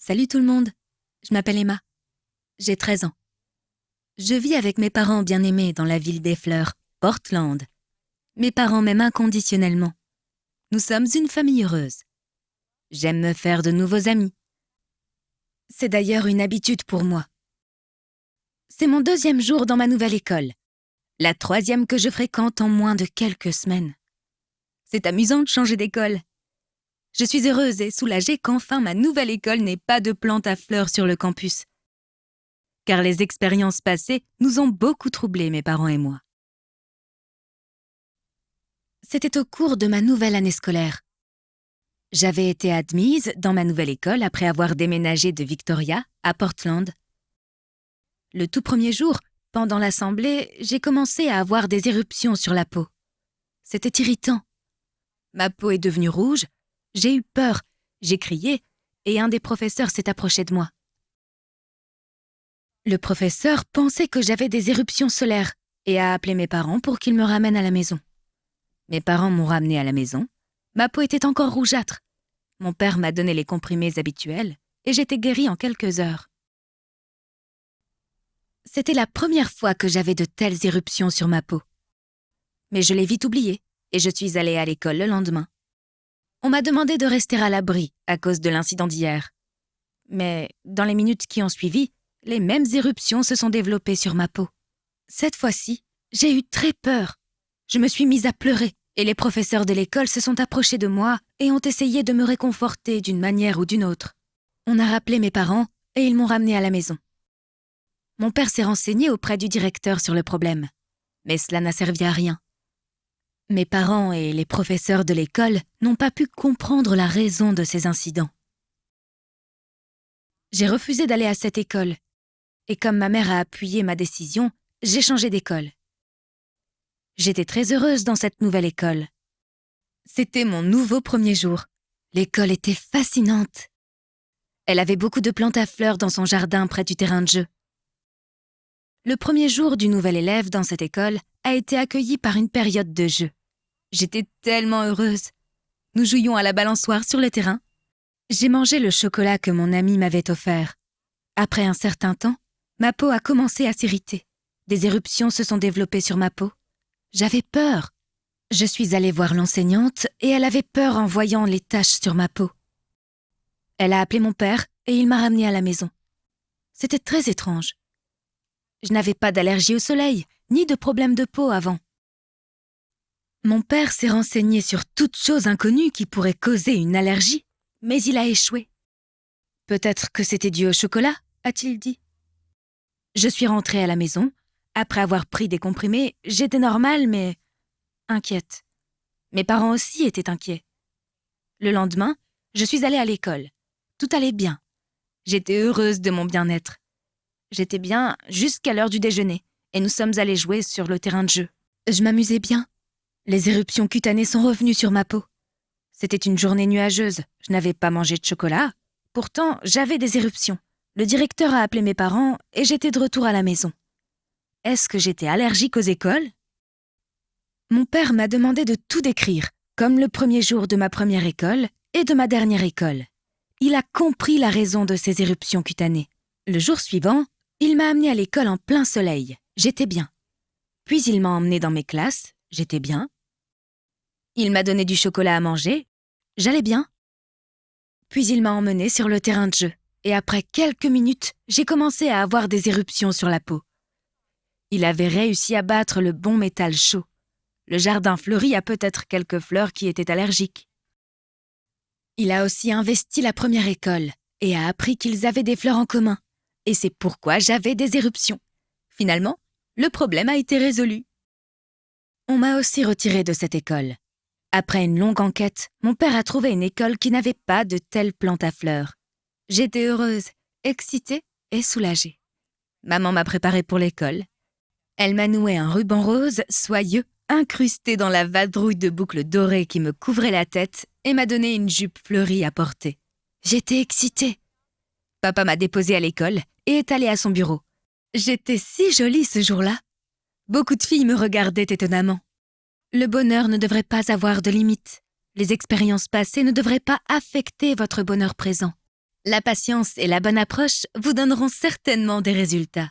Salut tout le monde, je m'appelle Emma. J'ai 13 ans. Je vis avec mes parents bien-aimés dans la ville des fleurs, Portland. Mes parents m'aiment inconditionnellement. Nous sommes une famille heureuse. J'aime me faire de nouveaux amis. C'est d'ailleurs une habitude pour moi. C'est mon 2e jour dans ma nouvelle école, la 3e que je fréquente en moins de quelques semaines. C'est amusant de changer d'école. Je suis heureuse et soulagée qu'enfin ma nouvelle école n'ait pas de plantes à fleurs sur le campus. Car les expériences passées nous ont beaucoup troublés, mes parents et moi. C'était au cours de ma nouvelle année scolaire. J'avais été admise dans ma nouvelle école après avoir déménagé de Victoria à Portland. Le tout premier jour, pendant l'assemblée, j'ai commencé à avoir des éruptions sur la peau. C'était irritant. Ma peau est devenue rouge, j'ai eu peur, j'ai crié et un des professeurs s'est approché de moi. Le professeur pensait que j'avais des éruptions solaires et a appelé mes parents pour qu'ils me ramènent à la maison. Mes parents m'ont ramenée à la maison. Ma peau était encore rougeâtre. Mon père m'a donné les comprimés habituels et j'étais guérie en quelques heures. C'était la première fois que j'avais de telles éruptions sur ma peau. Mais je l'ai vite oublié et je suis allée à l'école le lendemain. On m'a demandé de rester à l'abri à cause de l'incident d'hier. Mais dans les minutes qui ont suivi, les mêmes éruptions se sont développées sur ma peau. Cette fois-ci, j'ai eu très peur. Je me suis mise à pleurer et les professeurs de l'école se sont approchés de moi et ont essayé de me réconforter d'une manière ou d'une autre. On a rappelé mes parents et ils m'ont ramenée à la maison. Mon père s'est renseigné auprès du directeur sur le problème, mais cela n'a servi à rien. Mes parents et les professeurs de l'école n'ont pas pu comprendre la raison de ces incidents. J'ai refusé d'aller à cette école, et comme ma mère a appuyé ma décision, j'ai changé d'école. J'étais très heureuse dans cette nouvelle école. C'était mon nouveau premier jour. L'école était fascinante. Elle avait beaucoup de plantes à fleurs dans son jardin près du terrain de jeu. Le premier jour du nouvel élève dans cette école a été accueilli par une période de jeu. J'étais tellement heureuse. Nous jouions à la balançoire sur le terrain. J'ai mangé le chocolat que mon ami m'avait offert. Après un certain temps, ma peau a commencé à s'irriter. Des éruptions se sont développées sur ma peau. J'avais peur. Je suis allée voir l'enseignante et elle avait peur en voyant les taches sur ma peau. Elle a appelé mon père et il m'a ramenée à la maison. C'était très étrange. Je n'avais pas d'allergie au soleil, ni de problème de peau avant. Mon père s'est renseigné sur toute chose inconnue qui pourrait causer une allergie, mais il a échoué. Peut-être que c'était dû au chocolat, a-t-il dit. Je suis rentrée à la maison. Après avoir pris des comprimés, j'étais normale, mais inquiète. Mes parents aussi étaient inquiets. Le lendemain, je suis allée à l'école. Tout allait bien. J'étais heureuse de mon bien-être. J'étais bien jusqu'à l'heure du déjeuner, et nous sommes allés jouer sur le terrain de jeu. Je m'amusais bien. Les éruptions cutanées sont revenues sur ma peau. C'était une journée nuageuse. Je n'avais pas mangé de chocolat. Pourtant, j'avais des éruptions. Le directeur a appelé mes parents et j'étais de retour à la maison. Est-ce que j'étais allergique aux écoles? Mon père m'a demandé de tout décrire, comme le premier jour de ma première école et de ma dernière école. Il a compris la raison de ces éruptions cutanées. Le jour suivant, il m'a amenée à l'école en plein soleil. J'étais bien. Puis il m'a emmenée dans mes classes. J'étais bien. Il m'a donné du chocolat à manger. J'allais bien. Puis il m'a emmenée sur le terrain de jeu. Et après quelques minutes, j'ai commencé à avoir des éruptions sur la peau. Il avait réussi à battre le bon métal chaud. Le jardin fleuri a peut-être quelques fleurs qui étaient allergiques. Il a aussi investi la première école et a appris qu'ils avaient des fleurs en commun. Et c'est pourquoi j'avais des éruptions. Finalement, le problème a été résolu. On m'a aussi retirée de cette école. Après une longue enquête, mon père a trouvé une école qui n'avait pas de telles plantes à fleurs. J'étais heureuse, excitée et soulagée. Maman m'a préparée pour l'école. Elle m'a noué un ruban rose, soyeux, incrusté dans la vadrouille de boucles dorées qui me couvrait la tête et m'a donné une jupe fleurie à porter. J'étais excitée. Papa m'a déposée à l'école et est allé à son bureau. J'étais si jolie ce jour-là. Beaucoup de filles me regardaient étonnamment. Le bonheur ne devrait pas avoir de limite. Les expériences passées ne devraient pas affecter votre bonheur présent. La patience et la bonne approche vous donneront certainement des résultats.